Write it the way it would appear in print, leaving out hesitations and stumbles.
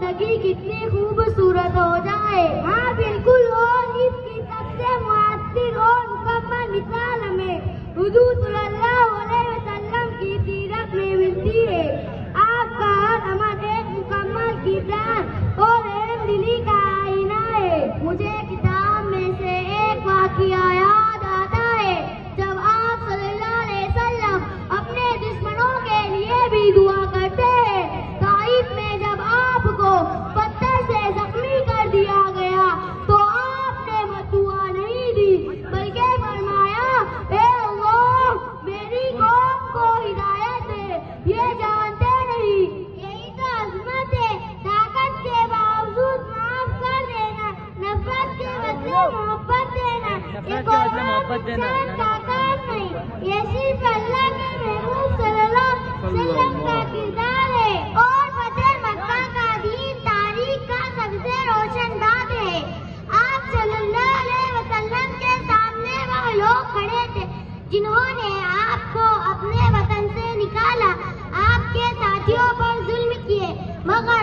زندگی کتنی خوبصورت ہو جائے. ہاں بالکل, اور اس کی سب سے مؤثر اور مکمل مثال ہمیں حضور صلی اللہ علیہ وسلم کی سیرت میں ملتی ہے. آپ کا ہر عمل ایک مکمل کردار اور علم دلی کا آئینہ ہے. مجھے کتاب میں سے ایک واقعہ یاد آتا ہے جب آپ صلی اللہ علیہ وسلم اپنے دشمنوں کے لیے بھی دعا کرتے ہیں. طائف میں جب آپ کو پتھر سے زخمی کر دیا گیا تو آپ نے دعا نہیں دی بلکہ فرمایا, اے اللہ میری قوم کو ہدایت دے, یہ جانتے نہیں. یہی تو عظمت ہے, طاقت کے باوجود معاف کر دینا, نفرت کے بدلے محبت دینا. یہ کوئی انسان کا کام نہیں, یہ صرف اللہ کے محبوب صلی اللہ علیہ وسلم کا کردار ہے. اور فتح مکہ کا دین تاریخ کا سب سے روشن باب ہے. آپ صلی اللہ علیہ وسلم کے سامنے وہ لوگ کھڑے تھے جنہوں نے آپ کو اپنے وطن سے نکالا, آپ کے ساتھیوں پر ظلم کیے, مگر